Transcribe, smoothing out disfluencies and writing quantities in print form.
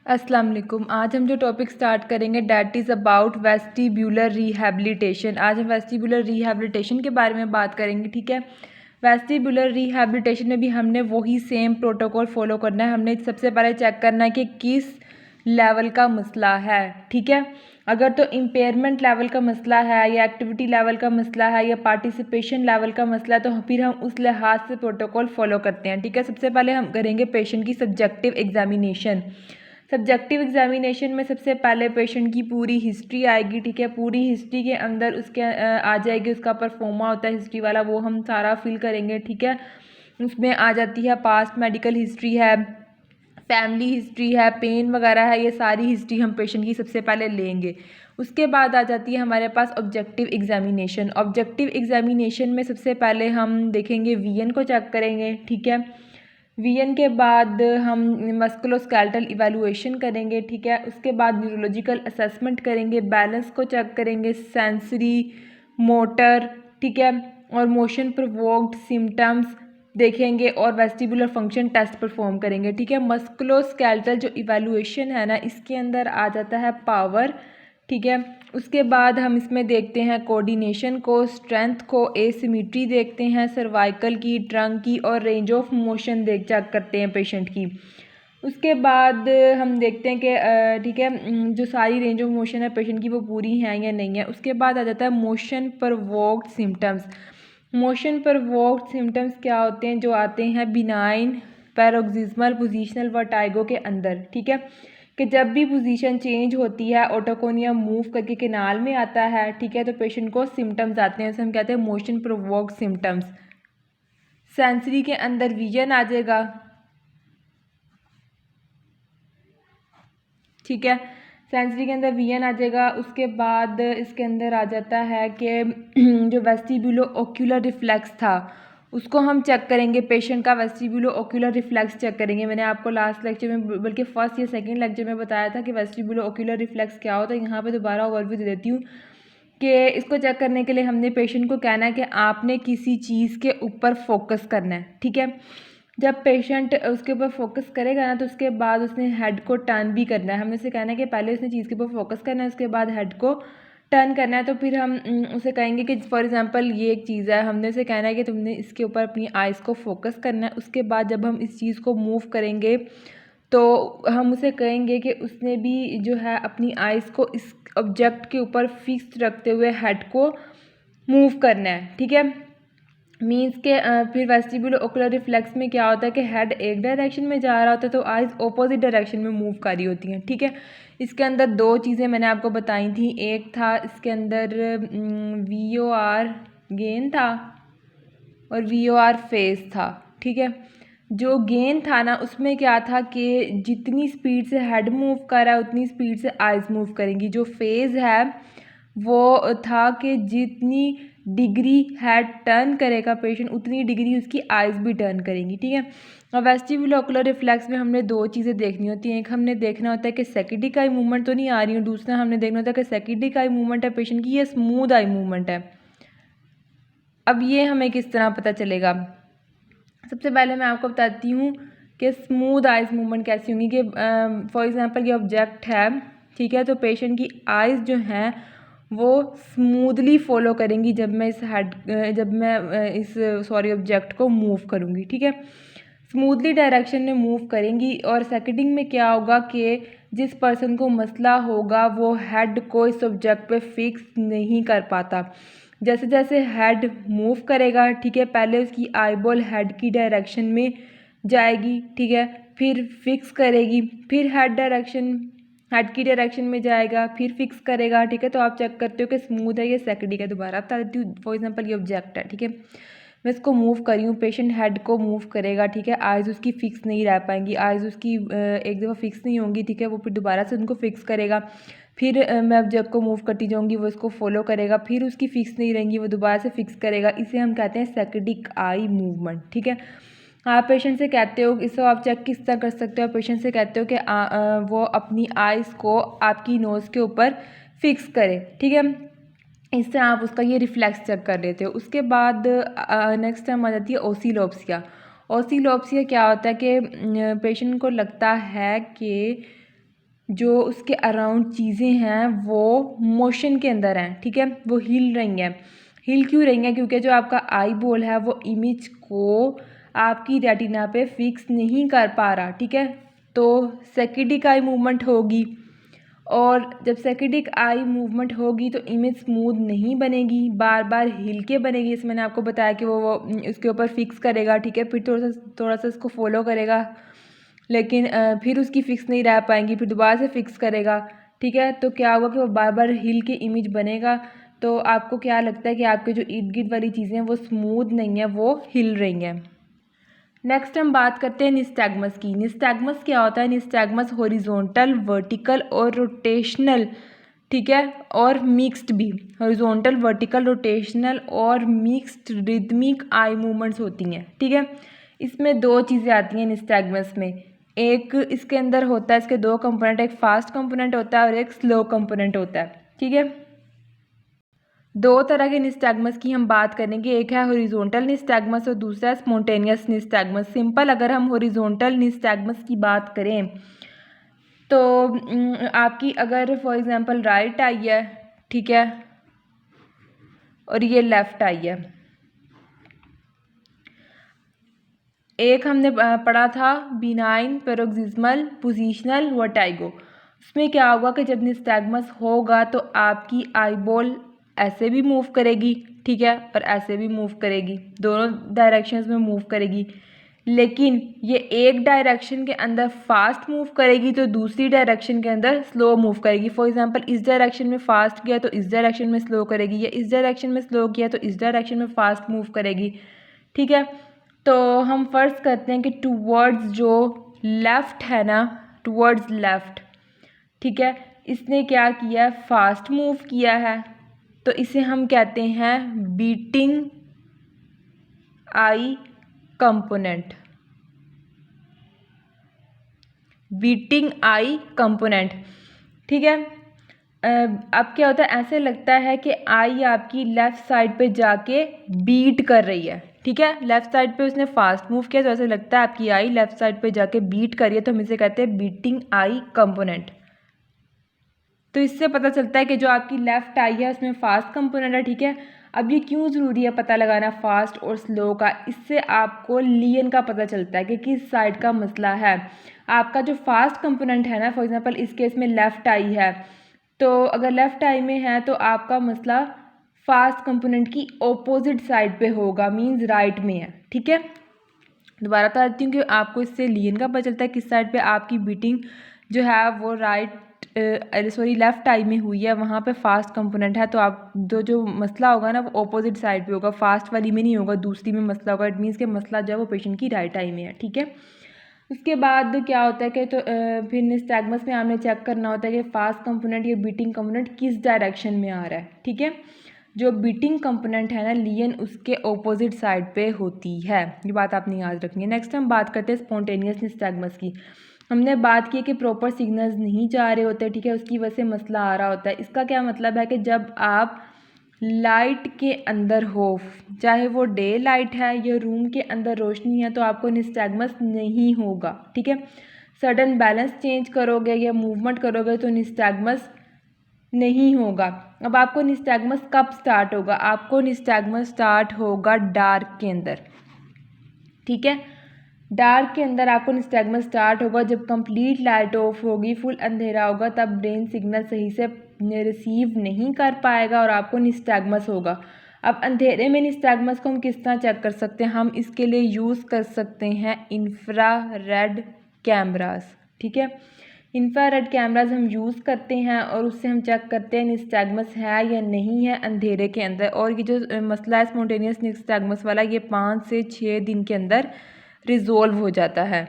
अस्सलाम वालेकुम। आज हम जो टॉपिक स्टार्ट करेंगे that is about vestibular rehabilitation. आज हम वेस्टिब्यूलर रिहैबिलिटेशन के बारे में बात करेंगे, ठीक है। वेस्टिब्यूलर रिहैबिलिटेशन में भी हमने वही सेम प्रोटोकॉल फॉलो करना है। हमने सबसे पहले चेक करना है कि किस लेवल का मसला है, ठीक है। अगर तो इम्पेयरमेंट लेवल का मसला है या एक्टिविटी लेवल का मसला है या पार्टिसिपेशन लेवल का मसला है तो फिर हम उस लिहाज से प्रोटोकॉल फॉलो करते हैं, ठीक है। सबसे पहले हम करेंगे पेशेंट की सब्जेक्टिव एग्जामिनेशन। सब्जेक्टिव एग्जामिनेशन में सबसे पहले पेशेंट की पूरी हिस्ट्री आएगी, ठीक है। पूरी हिस्ट्री के अंदर उसके आ जाएगी, उसका परफॉर्मा होता है हिस्ट्री वाला, वो हम सारा फिल करेंगे, ठीक है। उसमें आ जाती है पास्ट मेडिकल हिस्ट्री है, फैमिली हिस्ट्री है, पेन वगैरह है, ये सारी हिस्ट्री हम पेशेंट की सबसे पहले लेंगे। उसके बाद आ जाती है हमारे पास ऑब्जेक्टिव एग्जामिनेशन। ऑब्जेक्टिव एग्जामिनेशन में सबसे पहले हम देखेंगे वीएन को चेक करेंगे, ठीक है। वीएन के बाद हम मस्कुलोस्केलेटल इवैल्यूएशन करेंगे, ठीक है। उसके बाद न्यूरोलॉजिकल असेसमेंट करेंगे, बैलेंस को चेक करेंगे, सेंसरी, मोटर, ठीक है, और मोशन प्रोवोक्ड सिम्टम्स देखेंगे और वेस्टिबुलर फंक्शन टेस्ट परफॉर्म करेंगे, ठीक है। मस्कुलोस्केलेटल जो इवैल्यूएशन है ना, इसके अंदर आ जाता है पावर, ठीक है। उसके बाद हम इसमें देखते हैं कोऑर्डिनेशन को, स्ट्रेंथ को, एसिमेट्री देखते हैं, सर्वाइकल की, ट्रंक की और रेंज ऑफ मोशन चेक करते हैं पेशेंट की। उसके बाद हम देखते हैं कि ठीक है जो सारी रेंज ऑफ मोशन है पेशेंट की वो पूरी हैं या नहीं है। उसके बाद आ जाता है motion provoked symptoms. Motion provoked symptoms क्या होते हैं? जो आते हैं बिनाइन पैरोक्सिस्मल पोजिशनल वर्टाइगो के अंदर, ठीक है, कि जब भी पोजीशन चेंज होती है ओटोकोनियम मूव करके केनाल में आता है, ठीक है, तो पेशेंट को सिम्टम्स आते हैं, उसे हम कहते हैं मोशन प्रोवोक्ड सिम्टम्स। सेंसरी के अंदर विजन आ जाएगा, ठीक है, सेंसरी के अंदर विजन आ जाएगा। उसके बाद इसके अंदर आ जाता है कि जो वेस्टिब्यूलो ओक्यूलर रिफ्लेक्स था उसको हम चेक करेंगे, पेशेंट का वेस्टिब्यूलो ओक्यूलर रिफ्लेक्स चेक करेंगे। मैंने आपको लास्ट लेक्चर में बल्कि फर्स्ट या सेकंड लेक्चर में बताया था कि वेस्टिब्यूलो ओक्यूलर रिफ्लेक्स क्या होता है। यहाँ पे दोबारा ओवरव्यू दे देती हूँ कि इसको चेक करने के लिए हमने पेशेंट को कहना है कि आपने किसी चीज़ के ऊपर फोकस करना है, ठीक है। जब पेशेंट उसके ऊपर फोकस करेगा ना तो उसके बाद उसने हेड को टर्न भी करना है। हमने उसे कहना है कि पहले उसने चीज़ के ऊपर फोकस करना है, उसके बाद हेड को टर्न करना है। तो फिर हम उसे कहेंगे कि फॉर एग्जांपल ये एक चीज़ है, हमने उसे कहना है कि तुमने इसके ऊपर अपनी आइज़ को फोकस करना है। उसके बाद जब हम इस चीज़ को मूव करेंगे तो हम उसे कहेंगे कि उसने भी जो है अपनी आइज़ को इस ऑब्जेक्ट के ऊपर फिक्स रखते हुए हेड को मूव करना है, ठीक है। मीन्स के फिर वेस्टिब्यूलो ओकुलर रिफ्लेक्स में क्या होता है कि हेड एक डायरेक्शन में जा रहा होता है तो आइज़ ऑपोजिट डायरेक्शन में मूव कर रही होती हैं, ठीक है। इसके अंदर दो चीज़ें मैंने आपको बताई थी, एक था इसके अंदर VOR गेन था और VOR फेज था, ठीक है। जो गेन था ना उसमें क्या था कि जितनी स्पीड से हेड मूव कर रहा है उतनी स्पीड से आइज़ मूव करेंगी। जो फेज़ है वो था कि जितनी डिग्री हेड टर्न करेगा पेशेंट उतनी डिग्री उसकी आइज़ भी टर्न करेंगी, ठीक है। और वेस्टिब्यूलो ओकुलर रिफ्लेक्स में हमने दो चीज़ें देखनी होती हैं। एक हमने देखना होता है कि सेकेंडरी आई मूवमेंट तो नहीं आ रही है, दूसरा हमने देखना होता है कि सेकेंडरी आई मूवमेंट है पेशेंट की या स्मूथ आई मूवमेंट है। अब ये हमें किस तरह पता चलेगा? सबसे पहले मैं आपको बताती हूँ कि स्मूथ आइज़ मूवमेंट कैसी होंगी। कि फॉर एग्जांपल ये ऑब्जेक्ट है, ठीक है, तो पेशेंट की आइज़ जो हैं वो स्मूथली फॉलो करेंगी जब मैं इस ऑब्जेक्ट को मूव करूँगी, ठीक है, स्मूथली डायरेक्शन में मूव करेंगी। और सेकेंडिंग में क्या होगा कि जिस पर्सन को मसला होगा वो हेड को इस ऑब्जेक्ट पे फिक्स नहीं कर पाता। जैसे जैसे हेड मूव करेगा, ठीक है, पहले उसकी आईबॉल हेड की डायरेक्शन में जाएगी, ठीक है, फिर फिक्स करेगी, फिर हेड की डायरेक्शन में जाएगा, फिर फिक्स करेगा, ठीक है। तो आप चेक करते हो कि स्मूथ है या सेकेंडरी का। दोबारा बता देती हूँ, फॉर एग्जांपल ये ऑब्जेक्ट है, ठीक है, मैं इसको मूव करी हूँ, पेशेंट हेड को मूव करेगा, ठीक है, आइज़ उसकी फिक्स नहीं रह पाएंगी, आइज़ उसकी एक दफ़ा फिक्स नहीं होंगी, ठीक है, वो फिर दोबारा से उनको फिक्स करेगा, फिर मैं ऑब्जेक्ट को मूव करती जाऊँगी, वो इसको फॉलो करेगा, फिर उसकी फिक्स नहीं रहेंगी, वो दोबारा से फिक्स करेगा। इसे हम कहते हैं सेकेंडरी आई मूवमेंट, ठीक है। आप पेशेंट से कहते हो, इसको आप चेक किस तरह कर सकते हो? पेशेंट से कहते हो कि वो अपनी आइज़ को आपकी नोज़ के ऊपर फिक्स करे, ठीक है, इससे आप उसका ये रिफ्लेक्स चेक कर लेते हो। उसके बाद नेक्स्ट टाइम आ जाती है ओसिलोप्सिया। ओसिलोप्सिया क्या होता है कि पेशेंट को लगता है कि जो उसके अराउंड चीज़ें हैं वो मोशन के अंदर हैं, ठीक है, वो हिल रही हैं। हिल क्यों रही हैं? क्योंकि जो आपका आई बॉल है वो इमेज को आपकी रेटिना पे फिक्स नहीं कर पा रहा, ठीक है। तो सेकेंडिक आई मूवमेंट होगी, और जब सेकेंडिक आई मूवमेंट होगी तो इमेज स्मूथ नहीं बनेगी, बार बार हिल के बनेगी। जैसे मैंने आपको बताया कि वो इसके ऊपर फिक्स करेगा, ठीक है, फिर थोड़ा सा इसको फॉलो करेगा, लेकिन फिर उसकी फ़िक्स नहीं रह पाएंगी, फिर दोबारा से फ़िक्स करेगा, ठीक है। तो क्या होगा कि वो बार बार हिल के इमेज बनेगा। तो आपको क्या लगता है कि आपके जो इर्द गिर्द वाली चीज़ें हैं वो स्मूथ नहीं है, वो हिल रही हैं। नेक्स्ट हम बात करते हैं निस्टैग्मस की। निस्टैग्मस क्या होता है? निस्टैग्मस हॉरिजॉन्टल, वर्टिकल और रोटेशनल, ठीक है, और मिक्स्ड भी। हॉरिजॉन्टल, वर्टिकल, रोटेशनल और मिक्स्ड रिदमिक आई मूवमेंट्स होती हैं, ठीक है। इसमें दो चीज़ें आती हैं निस्टैग्मस में। एक इसके अंदर होता है, इसके दो कंपोनेंट, एक फास्ट कंपोनेंट होता है और एक स्लो कंपोनेंट होता है, ठीक है। दो तरह के निस्टैग्मस की हम बात करेंगे, एक है हॉरिजॉन्टल निस्टैग्मस और दूसरा है स्पॉन्टेनियस निस्टैग्मस। सिंपल अगर हम हॉरिजॉन्टल निस्टैग्मस की बात करें तो आपकी अगर फॉर एग्जांपल राइट आई है, ठीक है, और ये लेफ़्ट आई है। एक हमने पढ़ा था बिनाइन, पैरोक्सिस्मल, पोजिशनल, वर्टाइगो। उसमें क्या होगा कि जब निस्टैग्मस होगा तो आपकी आईबॉल ऐसे भी मूव करेगी, ठीक है, और ऐसे भी मूव करेगी, दोनों डायरेक्शंस में मूव करेगी। लेकिन ये एक डायरेक्शन के अंदर फास्ट मूव करेगी तो दूसरी डायरेक्शन के अंदर स्लो मूव करेगी। फॉर एग्जांपल इस डायरेक्शन में फास्ट किया तो इस डायरेक्शन में स्लो करेगी, या इस डायरेक्शन में स्लो किया तो इस डायरेक्शन में फास्ट मूव करेगी, ठीक है। तो हम फ़र्ज़ करते हैं कि टूवर्ड्स जो लेफ़्ट है ना, टूवर्ड्स लेफ़्ट, ठीक है, इसने क्या किया है? फास्ट मूव किया है, तो इसे हम कहते हैं बीटिंग आई कंपोनेंट। बीटिंग आई कंपोनेंट, ठीक है। अब क्या होता है, ऐसे लगता है कि आई आपकी लेफ़्ट साइड पे जाके बीट कर रही है, ठीक है। लेफ़्ट साइड पे उसने फास्ट मूव किया तो ऐसे लगता है आपकी आई लेफ़्ट साइड पे जाके बीट कर रही है, तो हम इसे कहते हैं बीटिंग आई कंपोनेंट। तो इससे पता चलता है कि जो आपकी लेफ़्ट आई है उसमें फास्ट कंपोनेंट है, ठीक है। अब ये क्यों ज़रूरी है पता लगाना फास्ट और स्लो का? इससे आपको लियन का पता चलता है कि किस साइड का मसला है। आपका जो फास्ट कंपोनेंट है ना, फॉर एग्जांपल इस केस में लेफ़्ट आई है, तो अगर लेफ़्ट आई में है तो आपका मसला फास्ट कंपोनेंट की ऑपोजिट साइड पे होगा, मींस राइट में है, ठीक है। दोबारा बताती हूँ कि आपको इससे लियन का पता चलता है किस साइड पे आपकी बीटिंग जो है वो लेफ़्ट आई में हुई है, वहाँ पे फास्ट कंपोनेंट है, तो आप जो मसला होगा ना वो ऑपोजिट साइड पे होगा, फास्ट वाली में नहीं होगा, दूसरी में मसला होगा। इट मीन्स कि मसला जो है वो पेशेंट की राइट आई में है, ठीक है। उसके बाद क्या होता है कि फिर निस्टैग्मस में आपने चेक करना होता है कि फास्ट कंपोनेंट या बीटिंग कंपोनेंट किस डायरेक्शन में आ रहा है, ठीक है। जो बीटिंग कंपोनेंट है ना लियन, उसके ऑपोजिट साइड पे होती है, ये बात आपने याद रखनी है। नेक्स्ट हम बात करते हैं स्पॉन्टेनियस निस्टैग्मस की। हमने बात की कि प्रॉपर सिग्नल्स नहीं जा रहे होते, ठीक है, उसकी वजह से मसला आ रहा होता है। इसका क्या मतलब है कि जब आप लाइट के अंदर हो, चाहे वो डे लाइट है या रूम के अंदर रोशनी है, तो आपको निस्टैग्मस नहीं होगा, ठीक है। सडन बैलेंस चेंज करोगे या मूवमेंट करोगे तो निस्टैग्मस नहीं होगा। अब आपको निस्टैग्मस कब स्टार्ट होगा? आपको निस्टैग्मस स्टार्ट होगा डार्क के अंदर, ठीक है। डार्क के अंदर आपको निस्टैग्मस स्टार्ट होगा जब कंप्लीट लाइट ऑफ होगी, फुल अंधेरा होगा, तब ब्रेन सिग्नल सही से रिसीव नहीं कर पाएगा और आपको निस्टैग्मस होगा। अब अंधेरे में निस्टैग्मस को हम किस तरह चेक कर सकते हैं? हम इसके लिए यूज़ कर सकते हैं इंफ्रारेड कैमरास, ठीक है। इंफ्रारेड कैमरास हम यूज़ करते हैं और उससे हम चेक करते हैं निस्टैग्मस है या नहीं है अंधेरे के अंदर। और ये जो मसला है स्पॉन्टेनियस निस्टैग्मस वाला, ये 5 से 6 दिन के अंदर रिज़ोल्व हो जाता है।